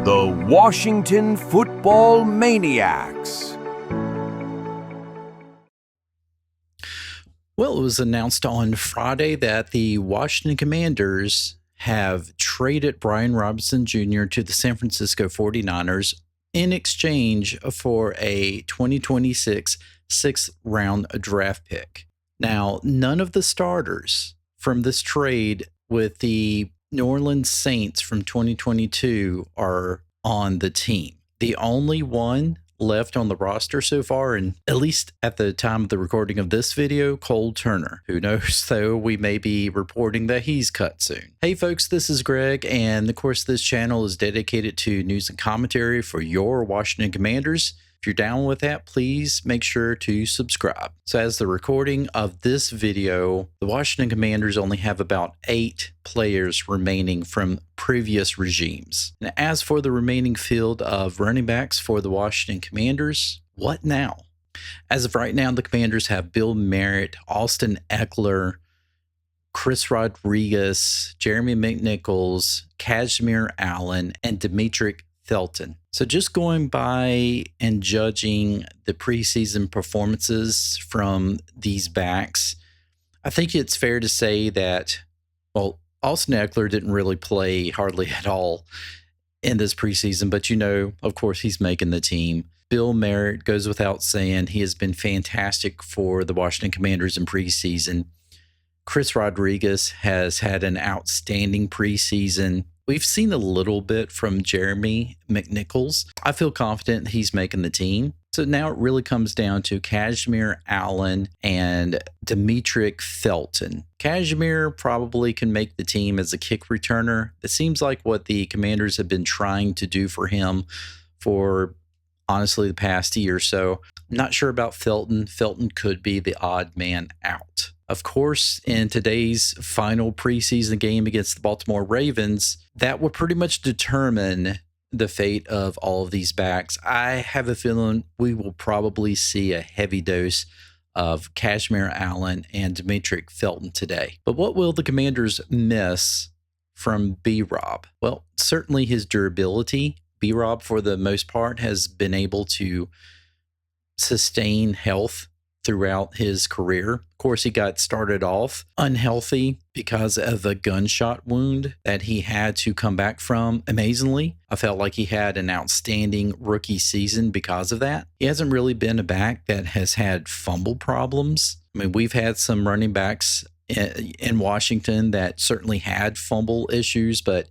The Washington Football Maniacs. Well, it was announced on Friday that the Washington Commanders have traded Brian Robinson Jr. to the San Francisco 49ers in exchange for a 2026 sixth-round draft pick. Now, none of the starters from this trade with the New Orleans Saints from 2022 are on the team. The only one left on the roster so far, and at least at the time of the recording of this video, Cole Turner. Who knows, though, we may be reporting that he's cut soon. Hey folks, this is Greg, and of course this channel is dedicated to news and commentary for your Washington Commanders. If you're down with that, please make sure to subscribe. So as the recording of this video, the Washington Commanders only have about 8 players remaining from previous regimes. And as for the remaining field of running backs for the Washington Commanders, what now? As of right now, the Commanders have Bill Merritt, Austin Ekeler, Chris Rodriguez, Jeremy McNichols, Kashmir Allen, and Demetric Felton. So just going by and judging the preseason performances from these backs, I think it's fair to say that, well, Austin Ekeler didn't really play hardly at all in this preseason, but of course, he's making the team. Bill Merritt goes without saying. He has been fantastic for the Washington Commanders in preseason. Chris Rodriguez has had an outstanding preseason. We've seen a little bit from Jeremy McNichols. I feel confident he's making the team. So now it really comes down to Kashmir Allen and Demetric Felton. Kashmir probably can make the team as a kick returner. It seems like what the Commanders have been trying to do for him for, honestly, the past year or so. I'm not sure about Felton. Felton could be the odd man out. Of course, in today's final preseason game against the Baltimore Ravens, that will pretty much determine the fate of all of these backs. I have a feeling we will probably see a heavy dose of Kashmir Allen and Demetric Felton today. But what will the Commanders miss from B-Rob? Well, certainly his durability. B-Rob, for the most part, has been able to sustain health throughout his career. Of course, he got started off unhealthy because of a gunshot wound that he had to come back from. Amazingly, I felt like he had an outstanding rookie season because of that. He hasn't really been a back that has had fumble problems. I mean, we've had some running backs in Washington that certainly had fumble issues, but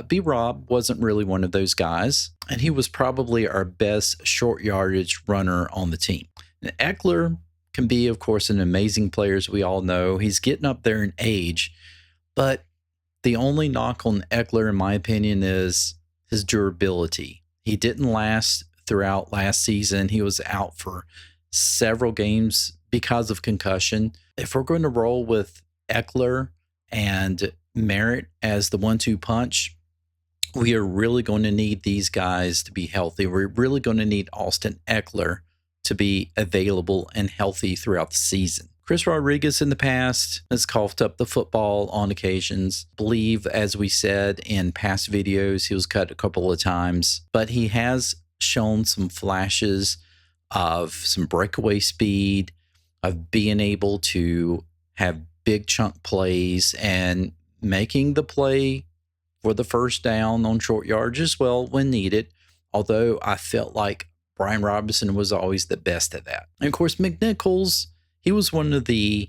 B-Rob wasn't really one of those guys, and he was probably our best short yardage runner on the team. And Ekeler can be, of course, an amazing player, as we all know. He's getting up there in age, but the only knock on Ekeler, in my opinion, is his durability. He didn't last throughout last season. He was out for several games because of concussion. If we're going to roll with Ekeler and Merritt as the 1-2 punch, we are really going to need these guys to be healthy. We're really going to need Austin Ekeler to be available and healthy throughout the season. Chris Rodriguez in the past has coughed up the football on occasions. I believe, as we said in past videos, he was cut a couple of times, but he has shown some flashes of some breakaway speed, of being able to have big chunk plays and making the play for the first down on short yards as well when needed, although I felt like Brian Robinson was always the best at that. And of course, McNichols, he was one of the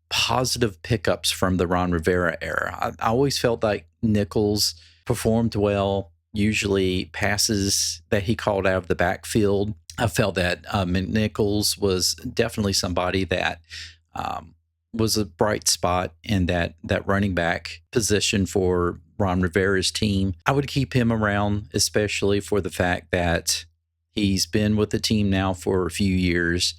positive pickups from the Ron Rivera era. I always felt like Nichols performed well, usually passes that he called out of the backfield. I felt that McNichols was definitely somebody that was a bright spot in that running back position for Ron Rivera's team. I would keep him around, especially for the fact that he's been with the team now for a few years.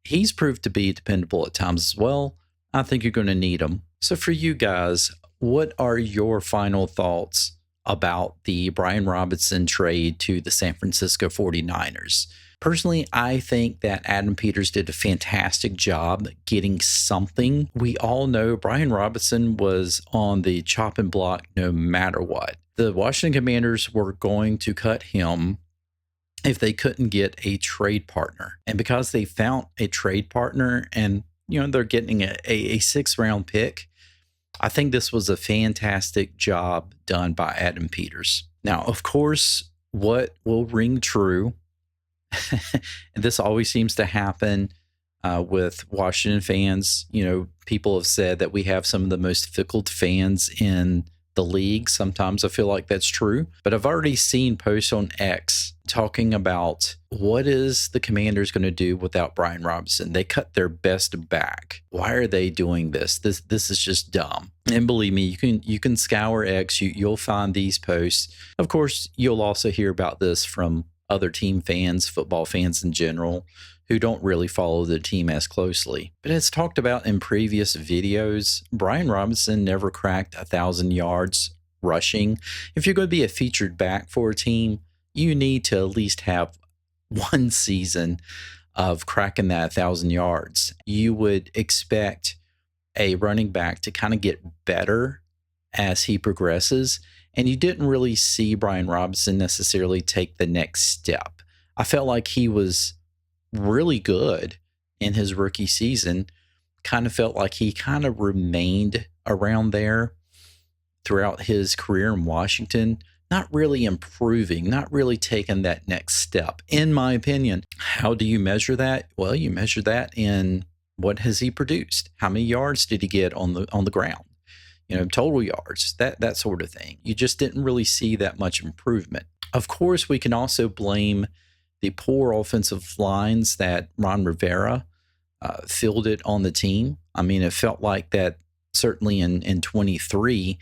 He's proved to be dependable at times as well. I think you're going to need him. So for you guys, what are your final thoughts about the Brian Robinson trade to the San Francisco 49ers? Personally, I think that Adam Peters did a fantastic job getting something. We all know Brian Robinson was on the chopping block no matter what. The Washington Commanders were going to cut him if they couldn't get a trade partner. And because they found a trade partner and, they're getting a 6th-round pick, I think this was a fantastic job done by Adam Peters. Now, of course, what will ring true, and this always seems to happen with Washington fans. People have said that we have some of the most fickle fans in the league. Sometimes I feel like that's true, but I've already seen posts on X talking about what is the Commanders going to do without Brian Robinson. They cut their best back. Why are they doing this? This is just dumb. And believe me, you can scour X. You'll find these posts. Of course, you'll also hear about this from other team fans, football fans in general, who don't really follow the team as closely. But as talked about in previous videos, Brian Robinson never cracked 1,000 yards rushing. If you're going to be a featured back for a team, you need to at least have one season of cracking that 1,000 yards. You would expect a running back to kind of get better as he progresses. And you didn't really see Brian Robinson necessarily take the next step. I felt like he was really good in his rookie season. Kind of felt like he kind of remained around there throughout his career in Washington, not really improving, not really taking that next step, in my opinion. How do you measure that? Well, you measure that in what has he produced? How many yards did he get on the ground? Total yards, that sort of thing. You just didn't really see that much improvement. Of course, we can also blame the poor offensive lines that Ron Rivera fielded on the team. I mean, it felt like that certainly in 23,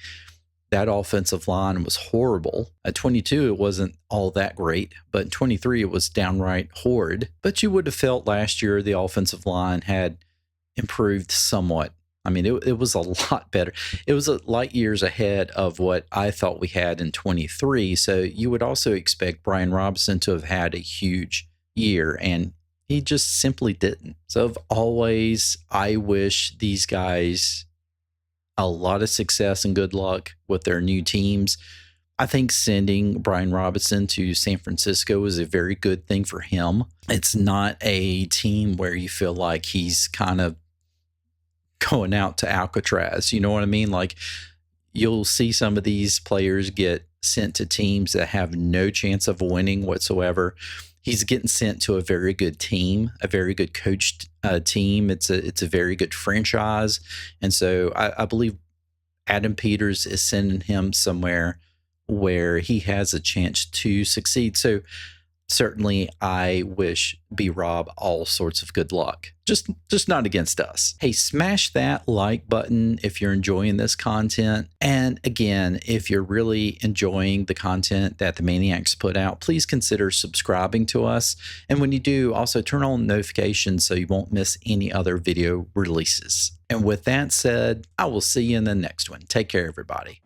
that offensive line was horrible. At 22, it wasn't all that great, but in 23, it was downright horrid. But you would have felt last year the offensive line had improved somewhat. I mean, it was a lot better. It was a light years ahead of what I thought we had in 23. So you would also expect Brian Robinson to have had a huge year, and he just simply didn't. So as always, I wish these guys a lot of success and good luck with their new teams. I think sending Brian Robinson to San Francisco is a very good thing for him. It's not a team where you feel like he's kind of going out to Alcatraz. You know what I mean? Like, you'll see some of these players get sent to teams that have no chance of winning whatsoever. He's getting sent to a very good team, a very good coached team. It's a very good franchise. And so I believe Adam Peters is sending him somewhere where he has a chance to succeed. So certainly I wish B-Rob all sorts of good luck. Just not against us. Hey, smash that like button if you're enjoying this content. And again, if you're really enjoying the content that the Maniacs put out, please consider subscribing to us. And when you do, also turn on notifications so you won't miss any other video releases. And with that said, I will see you in the next one. Take care, everybody.